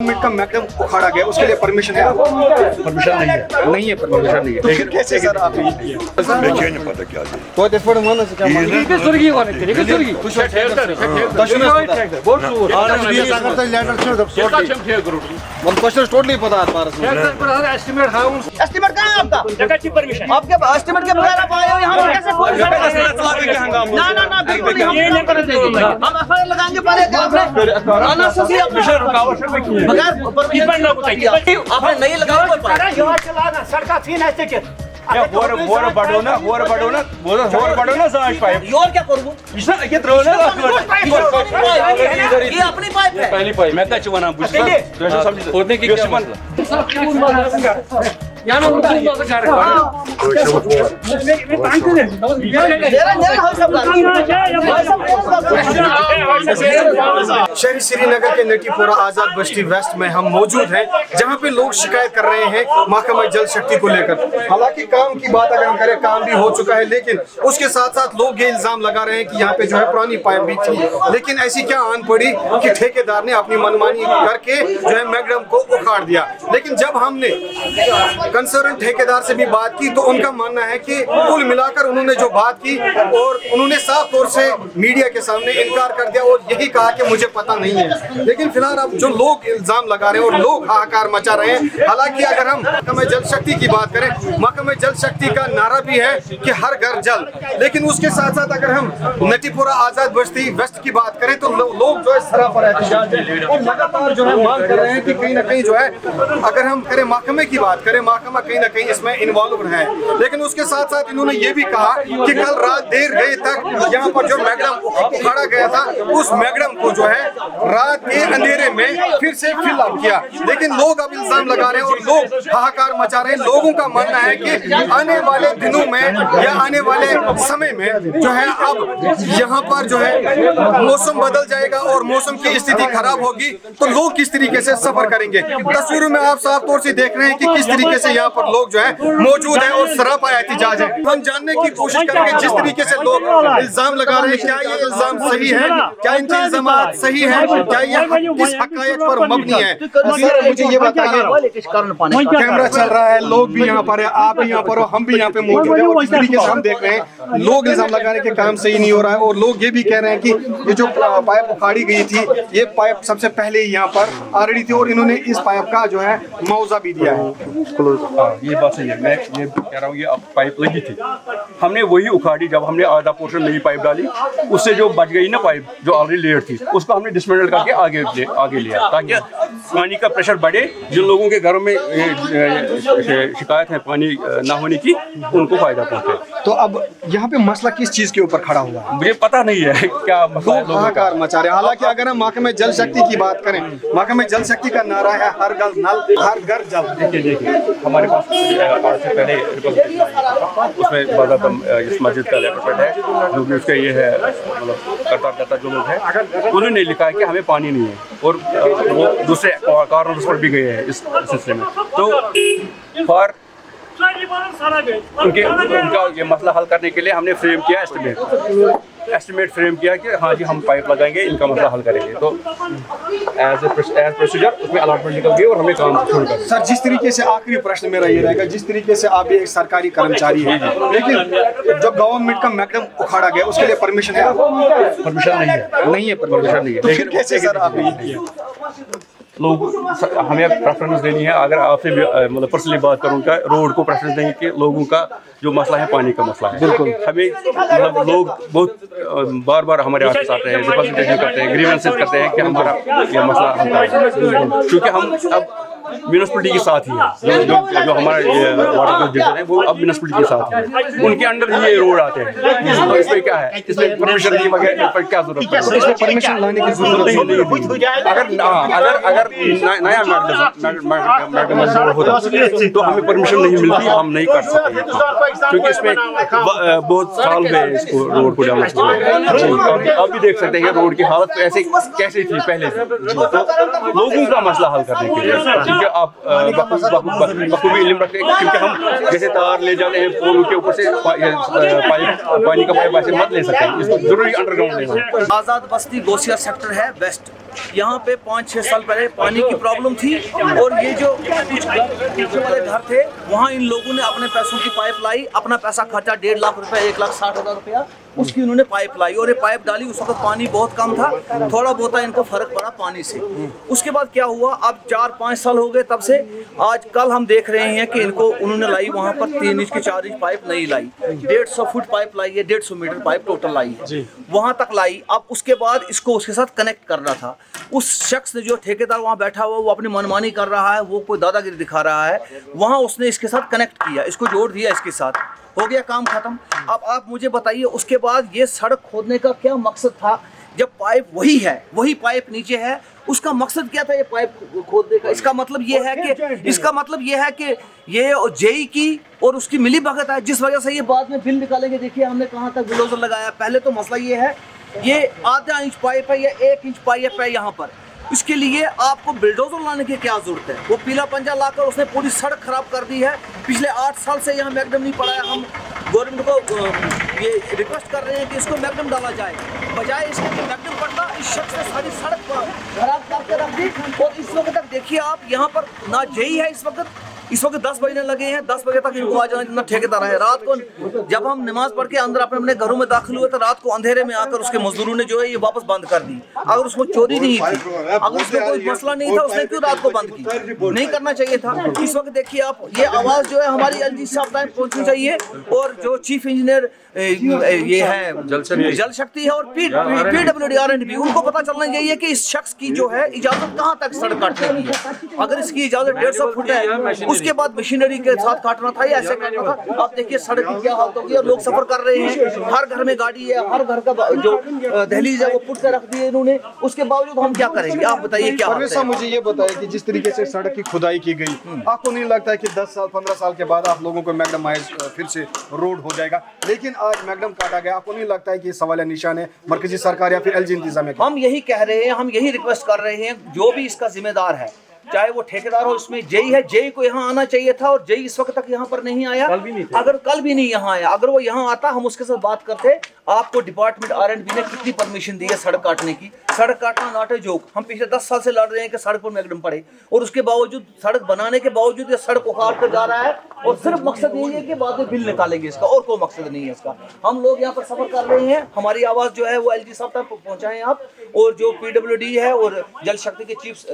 Minute का McAdam उखाड़ा गया, उसके लिए परमिशन है? परमिशन नहीं है, नहीं है परमिशन नहीं है। तो फिर कैसे सर आप नहीं पता क्या है। तो det får de hålla sig gammal. Vilken surgi var det? Vilken surgi? One question is totally पता है पारस में। एस्टिमेट है एस्टिमेट कहाँ है आपका? जगह की परमिशन आपके एस्टिमेट के बगैर आप आए हो यहाँ पर कैसे खोल सकते हैं? ना ना ना बिल्कुल नहीं, हम नहीं कर देंगे। हम एफआईआर लगाएंगे पहले कि आपने अननेसेसरी बगैर परमिशन आपने नहीं लगाया कोई पाइप। सड़का थी ना स्थिति वर बढ़ो ना साइड पाइप योर क्या करूँ? ये थ्रो ना ये अपनी पाइप है। पहली पाइप मैं क्या चुना खोदने की क्या शहरी श्रीनगर के नटीपोरा आजाद बस्ती वेस्ट में हम मौजूद हैं, जहां पे लोग शिकायत कर रहे हैं महकमा जल शक्ति को लेकर। हालांकि काम की बात अगर हम करें, काम भी हो चुका है, लेकिन उसके साथ साथ लोग ये इल्जाम लगा रहे हैं कि यहाँ पे जो है पुरानी पाइप भी थी। लेकिन ऐसी क्या आन पड़ी कि ठेकेदार ने अपनी मनमानी करके जो है मैकडम को उखाड़ दिया। लेकिन जब हमने कंसर्न ठेकेदार से भी बात की तो उनका मानना है कि कुल मिलाकर उन्होंने जो बात की और उन्होंने साफ तौर से मीडिया के सामने इनकार कर दिया और यही कहा कि मुझे पता नहीं है। लेकिन फिलहाल अब जो लोग इल्जाम लगा रहे हैं और लोग हाहाकार मचा रहे हैं, हालांकि अगर हम महकमा जल शक्ति की बात करें, महकमा जल शक्ति का नारा भी है कि हर घर जल, लेकिन उसके साथ साथ अगर हम नटीपोरा आजाद बस्ती वेस्ट की बात करें तो लोग जो है सराफा एहतजाज है और लगातार जो है मांग कर रहे हैं कि कहीं ना कहीं जो है, अगर हम करें महकमे की बात करें, महकमा कहीं ना कहीं इसमें इन्वॉल्व है। लेकिन उसके साथ साथ इन्होंने ये भी कहा कि कल रात देर गए तक यहाँ पर जो मैकडम उखाड़ा गया था, उस मैकडम को जो है रात के अंधेरे में फिर से फिल अप किया। लेकिन लोग अब इल्जाम लगा रहे हैं और लोग हाहाकार मचा रहे हैं। लोगों का मानना है कि आने वाले दिनों में या आने वाले समय में जो है अब यहाँ पर जो है मौसम बदल जाएगा और मौसम की स्थिति खराब होगी तो लोग किस तरीके से सफर करेंगे। तस्वीरों में आप साफ तौर से देख रहे हैं कि किस तरीके से यहाँ पर लोग जो है मौजूद है और सरापा एहतजाज है। हम जानने की कोशिश करेंगे जिस तरीके से लोग इल्जाम लगा रहे हैं, क्या ये इल्जाम सही है, क्या इनके इल्जाम सही है, क्या ये किस हकायत पर मबनी है। मुझे ये बताइए, कैमरा चल रहा है, लोग भी यहाँ पर है, आप भी यहाँ पर हो, हम भी यहाँ पे मौजूद है और जिस तरीके से हम देख रहे हैं लोग इल्जाम लगा रहे हैं कि काम सही नहीं हो रहा है और लोग ये भी कह रहे हैं कि ये जो पाइप उखाड़ी गई थी, ये पाइप सबसे पहले ही यहाँ पर ऑलरेडी थी और इन्होंने इस पाइप का जो है मुआवजा भी दिया है। ये बात सही है, मैं ये कह रहा हूँ, ये अब पाइप लगी थी, हमने वही उखाड़ी। जब हमने आधा पोर्शन नई पाइप डाली, उससे जो बच गई ना पाइप जो ऑलरेडी लेयर थी, उसको हमने डिसमेंटल करके आगे लिया ताकि पानी का प्रेशर बढ़े। जिन लोगों के घरों में शिकायत है पानी ना होने की, उनको फायदा पहुंचे। तो अब यहाँ पे मसला किस चीज के ऊपर खड़ा हुआ है? मुझे पता नहीं है क्या लोग हाहाकार मचा रहे हैं। हालांकि अगर हम महकमे जल शक्ति की बात करें, महकमे जल शक्ति का नारा है हर घर नल हर घर जल। देखिए हमारे पास से पहले उसमें इस मस्जिद का लेटर है, जो भी उसका ये है, मतलब करता जो लोग हैं, उन्होंने लिखा है कि हमें पानी नहीं है और वो दूसरे कारणों पर भी गए हैं इस सिलसिले में। तो फॉर उनका ये मसला हल करने के लिए हमने फ्रेम किया एस्टिमेट फ्रेम किया कि हाँ जी हम पाइप लगाएंगे, इनका मसला हल करेंगे। तो एज प्रोसीजर उसमें अलॉटमेंट निकल गई और हमने काम शुरू कर दिया। सर, जिस तरीके से आखिरी प्रश्न मेरा ये रहेगा, जिस तरीके से आप एक सरकारी कर्मचारी हैं, लेकिन जब गवर्नमेंट का मैकडम उखाड़ा गया उसके लिए परमिशन है? परमिशन नहीं है परमिशन नहीं है। तो फिर कैसे सर आप ये किया? लोग हमें प्रेफरेंस देनी है। अगर आपसे मतलब पर्सनली बात करूँ, का रोड को प्रेफरेंस देंगे कि लोगों का जो मसला है पानी का मसला है। बिल्कुल हमें मतलब लोग बहुत बार हमारे ऑफिस आते हैं, रिप्रेजेंटेशन करते हैं, ग्रीवेंसेस करते हैं कि हमारा ये मसला हल करें, क्योंकि हम अब म्यूनिसिपलिटी के साथ ही है। जो हमारा वाटर डिवीजन है वो अब म्यूनिसिपलिटी के साथ है, उनके अंडर ही ये रोड आते हैं। तो इसमें क्या है, इसमें परमिशन की वगैरह पर क्या जरूरत है? इसमें परमिशन लाने की जरूरत नहीं। अगर नया मैकडम होता तो हमें परमिशन नहीं मिलती, हम नहीं कर सकते, क्योंकि इसमें बहुत साल हुए इसको रोड को डेवलप हुए। अब भी देख सकते हैं कि रोड की हालत ऐसे कैसे थी पहले से। तो लोगों का मसला हल करने के लिए आप बखूबी इल्म रखते हैं, क्योंकि हम जैसे तार ले जाते हैं पोल के ऊपर से पानी का पाइप ऐसे मत ले सकते हैं, इसको जरूरी अंडरग्राउंड लेना है। आजाद बस्ती गोसिया सेक्टर है वेस्ट। यहाँ पे 5-6 साल पहले पानी की प्रॉब्लम थी और ये जो कुछ पीछे वाले घर थे वहाँ इन लोगों ने अपने पैसों की पाइप लाई, अपना पैसा खर्चा 1.5 लाख रुपया, 1,60,000 रुपया उसकी उन्होंने पाइप लाई और ये पाइप डाली। उस वक्त पानी बहुत कम था, थोड़ा बहुत इनको फर्क पड़ा पानी से। उसके बाद क्या हुआ, अब 4-5 साल हो गए तब से आज कल हम देख रहे हैं कि इनको उन्होंने लाई वहाँ पर 3 इंच की 4 इंच पाइप नहीं लाई, 150 फुट पाइप लाई है, 150 मीटर पाइप टोटल लाई है, वहाँ तक लाई। अब उसके बाद इसको उसके साथ कनेक्ट करना था। उस शख्स ने जो ठेकेदार वहाँ बैठा हुआ वो अपनी मनमानी कर रहा है, वो कोई दादागिरी दिखा रहा है, वहाँ उसने इसके साथ कनेक्ट किया, इसको जोड़ दिया, इसके साथ हो गया काम खत्म। अब आप मुझे बताइए उसके बाद ये सड़क खोदने का क्या मकसद था, जब पाइप वही है, वही पाइप नीचे है, उसका मकसद क्या था ये पाइप खोदने का? इसका मतलब ये है कि ये जेई की और उसकी मिली भगत है, जिस वजह से ये बाद में बिल निकालेंगे। देखिए हमने कहाँ तक बुलडोजर लगाया। पहले तो मसला ये है, ये आधा इंच पाइप है या 1 इंच पाइप है यहाँ पर, इसके लिए आपको बिल्डोजर लाने की क्या जरूरत है? वो पीला पंजा लाकर उसने पूरी सड़क खराब कर दी है। पिछले 8 साल से यहाँ मैगडम नहीं पड़ा है। हम गवर्नमेंट को ये रिक्वेस्ट कर रहे हैं कि इसको मैगडम डाला जाए, बजाय इसके कि मैगडम पड़ना इस शख्स ने सारी सड़क खराब करके रख दी। और इस वक्त तक देखिए आप यहाँ पर ना जेई है, इस वक्त 10 बजने लगे हैं, 10 बजे तक इनको आ जाना जितना ठेकेदार है। रात को जब हम नमाज पढ़ के अंदर अपने अपने घरों में दाखिल हुए तो रात को अंधेरे में आकर उसके मजदूरों ने जो है ये वापस बंद कर दी। अगर उसको चोरी नहीं थी, अगर उसमें कोई मसला नहीं था, उसने क्यों रात को बंद की? नहीं करना चाहिए था। इस वक्त देखिए आप, ये आवाज़ जो है हमारी एलजी साहब तक पहुंचनी चाहिए। और जो चीफ इंजीनियर ये है जल शक्ति है और PWD उनको पता चलना चाहिए कि इस शख्स की जो है इजाजत कहाँ तक सड़क काटने की है। अगर इसकी इजाजत 150 फुट है, उसके बाद मशीनरी के साथ काटना था या ऐसे काटना था। आप देखिए सड़क की क्या हालत होगी और लोग सफर कर रहे हैं, हर घर में गाड़ी है, हर घर का जो दहलीज है वो पुट कर रख दी है इन्होंने, उसके बावजूद हम क्या करेंगे? आप बताइए क्या हालत है? मुझे ये बताइए कि जिस तरीके से सड़क की खुदाई की गई, आपको नहीं लगता है कि 10 साल 15 साल के बाद आप लोगों को मैगडमाइज फिर से रोड हो जाएगा? लेकिन आज मैगडम काटा गया, आपको नहीं लगता है कि सवाल निशान है मरकजी सरकार या फिर एलजी इंतजामिया? हम यही कह रहे हैं, हम यही रिक्वेस्ट कर रहे हैं, जो भी इसका जिम्मेदार है, चाहे वो ठेकेदार हो, इसमें जेई है, जेई को यहाँ आना चाहिए था और जेई इस वक्त तक यहाँ पर नहीं आया। अगर कल भी नहीं यहाँ आया, अगर वो यहाँ आता हम उसके साथ बात करते। आपको डिपार्टमेंट R&B ने कितनी परमिशन दी है सड़क काटने की? सड़क काटना नॉट ए जोक। हम पिछले 10 साल से लड़ रहे हैं कि सड़क पर मैगडम पड़े और उसके बावजूद, सड़क बनाने के बावजूद ये सड़क उखाड़ कर जा रहा है और सिर्फ मकसद यही है कि बाद में बिल निकालेंगे इसका, और कोई मकसद नहीं है इसका। हम लोग यहाँ पर सफर कर रहे हैं, हमारी आवाज़ जो है वो एलजी साहब तक पहुँचाएं आप, और जो PWD है और जल शक्ति के चीफ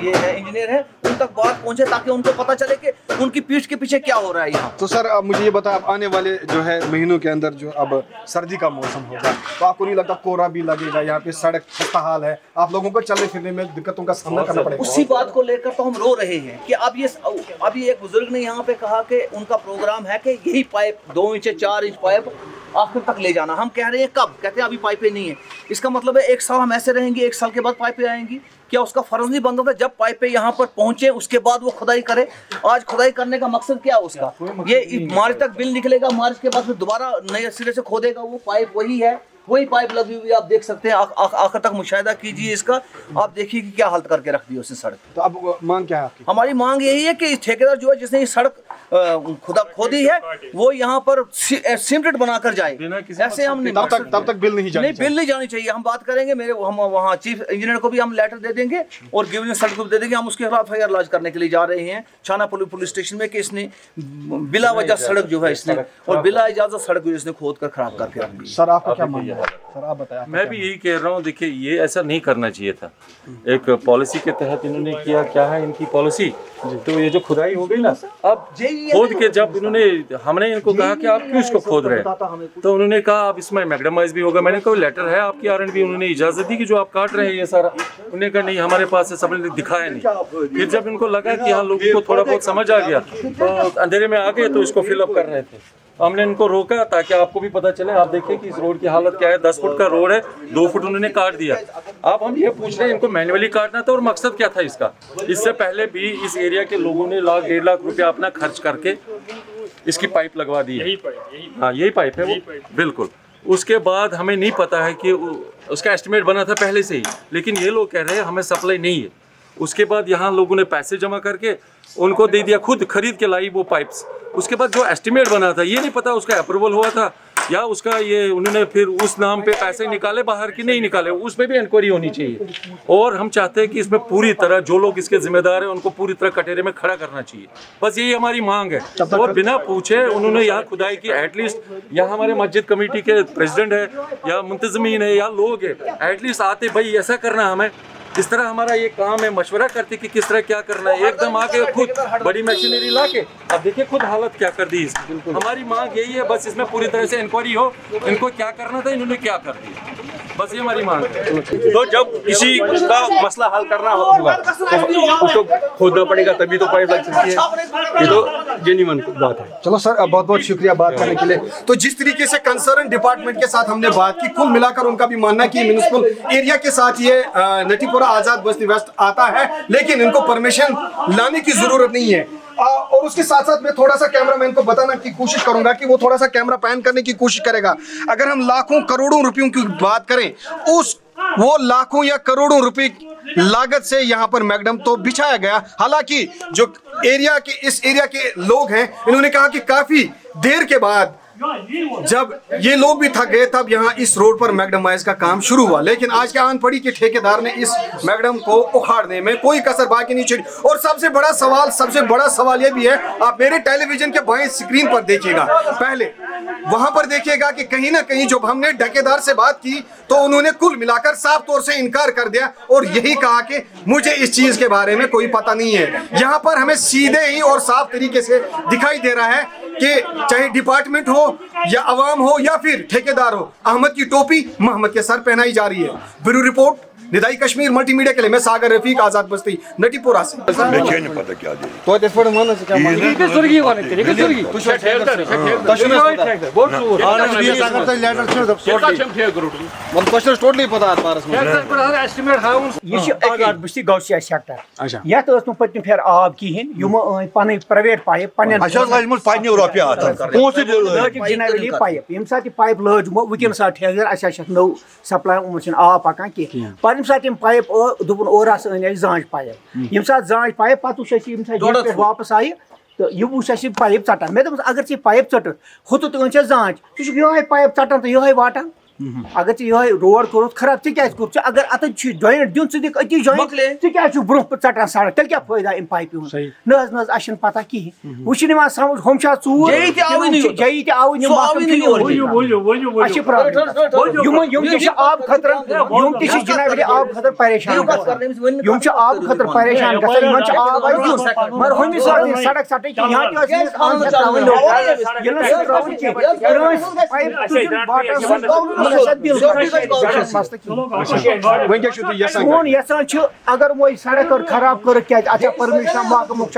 ये है इंजीनियर है, उन तक बात पहुंचे ताकि उनको पता चले कि उनकी पीठ के पीछे क्या हो रहा है यहाँ। तो सर अब मुझे ये बताएं, आने वाले जो है महीनों के अंदर जो अब सर्दी का मौसम होगा, तो आपको नहीं लगता कोहरा भी लगेगा? यहाँ पे सड़क खस्ता हाल है, आप लोगों को चलने फिरने में दिक्कतों का सामना करना पड़ेगा। उसी बात को लेकर तो हम रो रहे हैं कि अभी एक बुजुर्ग ने यहाँ पे कहा कि उनका प्रोग्राम है कि यही पाइप 2 इंच 4 इंच पाइप आखिर तक ले जाना। हम कह रहे हैं कब? कहते हैं अभी पाइपें नहीं है। इसका मतलब है 1 साल हम ऐसे रहेंगे, 1 साल के बाद पाइपें आएंगी? क्या उसका फर्ज नहीं बनता था जब पाइपें यहाँ पर पहुंचे उसके बाद वो खुदाई करे? आज खुदाई करने का मकसद क्या उसका? ये मार्च तक बिल निकलेगा, मार्च के बाद फिर दोबारा नए सिरे से खोदेगा। वो पाइप वही है, वही पाइप लगी हुई, आप देख सकते हैं। आखिर तक मुशाहिदा कीजिए इसका, आप देखिए कि क्या हालत करके रख दी उसने सड़क। तो अब मांग क्या है आपकी? हमारी मांग यही है कि ठेकेदार जो है जिसने ये सड़क खोदी है वो यहाँ पर सीमेंटेड बनाकर जाए। ऐसे हम तब तक बिल नहीं जानी चाहिए। हम बात करेंगे, हम वहाँ चीफ इंजीनियर को भी हम लेटर दे देंगे और गिवनिंग सर्टिफिकेट को दे देंगे। हम उसके खिलाफ FIR लॉन्च करने के लिए जा रहे हैं छाना पुलिस स्टेशन में कि इसने बिला वजह सड़क जो है इसने और बिला इजाजत सड़क जो इसने खोद कर खराब करके रख दी। सर आपका क्या मानना है? सर आप बताएं। मैं भी यही कह रहा हूँ, देखिए ये ऐसा नहीं करना चाहिए था। एक पॉलिसी के तहत इन्होंने किया, क्या है इनकी पॉलिसी? तो ये जो खुदाई हो गई ना, अब खोद के जब इन्होंने, हमने इनको कहा कि आप क्यों इसको खोद रहे हैं, तो उन्होंने कहा अब इसमें मैगडमाइज भी होगा। मैंने कहा लेटर है आपकी R&B, उन्होंने इजाजत दी कि जो आप काट रहे हैं ये सारा। उन्होंने कहा नहीं हमारे पास है, सबने दिखाया नहीं। फिर जब इनको लगा कि हाँ लोगों को थोड़ा बहुत समझ आ गया तो अंधेरे में आ गए तो इसको फिलअप कर रहे थे। हमने इनको रोका ताकि आपको भी पता चले। आप देखिए कि इस रोड की हालत क्या है। 10 फुट का रोड है, 2 फुट उन्होंने काट दिया। अब हम ये पूछ रहे हैं इनको मैन्युअली काटना था और मकसद क्या था इसका? इससे पहले भी इस एरिया के लोगों ने 1.5 लाख रुपया अपना खर्च करके इसकी पाइप लगवा दी है। हाँ यही पाइप है वो, बिल्कुल। उसके बाद हमें नहीं पता है कि उसका एस्टिमेट बना था पहले से ही, लेकिन ये लोग कह रहे हैं हमें सप्लाई नहीं है। उसके बाद यहाँ लोगों ने पैसे जमा करके उनको दे दिया, खुद खरीद के लाई वो पाइप्स। उसके बाद जो एस्टिमेट बना था ये नहीं पता उसका अप्रूवल हुआ था या उसका ये उन्होंने फिर उस नाम पे पैसे निकाले बाहर की नहीं निकाले, उस पर भी इंक्वायरी होनी चाहिए। और हम चाहते हैं कि इसमें पूरी तरह जो लोग इसके जिम्मेदार हैं उनको पूरी तरह कटहरे में खड़ा करना चाहिए, बस यही हमारी मांग है। और बिना पूछे उन्होंने यहाँ खुदाई की, एटलीस्ट यहाँ हमारे मस्जिद कमेटी के प्रेसिडेंट है या मुंतजमीन है या लोग है, एटलीस्ट आते भाई ऐसा करना हमें, इस तरह हमारा ये काम है, मशवरा करते कि किस तरह क्या करना है, एकदम आके खुद बड़ी मशीनरी ला के अब देखिए खुद हालत क्या कर दी इसकी। हमारी मांग यही है, बस इसमें पूरी तरह से इंक्वायरी हो, इनको क्या करना था इन्होंने क्या कर दिया, बस ये हमारी मांग है। तो जब किसी का मसला हल करना होगा तो उसको खोदना पड़ेगा, तभी तो पाइप लग सकती है, ये तो जेन्युइन बात है। चलो सर, बहुत बहुत शुक्रिया बात करने के लिए। तो जिस तरीके से कंसर्न डिपार्टमेंट के साथ हमने बात की, कुल मिलाकर उनका भी मानना है कि म्युनिसिपल एरिया के साथ ये नटीपुरा आजाद बस्ती वेस्ट आता है, लेकिन इनको परमिशन लाने की जरूरत नहीं है। और उसके साथ साथ मैं थोड़ा सा कैमरामैन को बताना की कोशिश करूंगा कि वो थोड़ा सा कैमरा पैन करने की कोशिश करेगा। अगर हम लाखों करोड़ों रुपयों की बात करें, वो लाखों या करोड़ों रुपए लागत से यहाँ पर मैकडम तो बिछाया गया। हालांकि जो इस एरिया के लोग हैं, इन्होंने कहा कि काफी देर के बाद जब ये लोग भी थक गए तब यहाँ इस रोड पर मैकडमाइज का काम शुरू हुआ, लेकिन आज क्या आन पड़ी कि ठेकेदार ने इस मैकडम को उखाड़ने में कोई कसर बाकी नहीं छोड़ी। और सबसे बड़ा सवाल ये भी है, आप मेरे टेलीविजन के बाएं स्क्रीन पर देखिएगा, पहले वहां पर देखिएगा कि कहीं ना कहीं जब हमने ठेकेदार से बात की तो उन्होंने कुल मिलाकर साफ तौर से इनकार कर दिया और यही कहा कि मुझे इस चीज के बारे में कोई पता नहीं है। यहाँ पर हमें सीधे ही और साफ तरीके से दिखाई दे रहा है कि चाहे डिपार्टमेंट हो या अवाम हो या फिर ठेकेदार हो, अहमद की टोपी मोहम्मद के सर पहनाई जा रही है। ब्यूरो रिपोर्ट, निदाई कश्मीर मल्टीमीडिया के लिए मैं सागर रफीक, आजाद बस्ती, नटीपुरा से। पता क्या पत्म फेर आब कहें पन प्राइवेट पाइप जनरली पाइप ये सात पाइप लजमो वनस ठेकेदार नौ सप्लाई आब पकान कह पे सात पाइप दोपन और जांच पाइप ये सात जांच पाइप पे वापस आई तो यह वो पाइप चटान मे अगर चे पाइप चट होत तो जांच ये पाइप चटान तो ये वाटान अगर ये रोड कोर खराब क्या अगर अत जॉइंट दिन दी अति जॉइंट क्या ब्रोह चटान सड़क तेल क्या फायदा इन पाइप न अशन पता कहें वो समझ हम चूर जई आव आब खतर जनाब आब खतर परेशान आब खतर परेशान मगर हम सड़क सटे अगर वो सड़क खराब कर क्या परमिशन महकमुक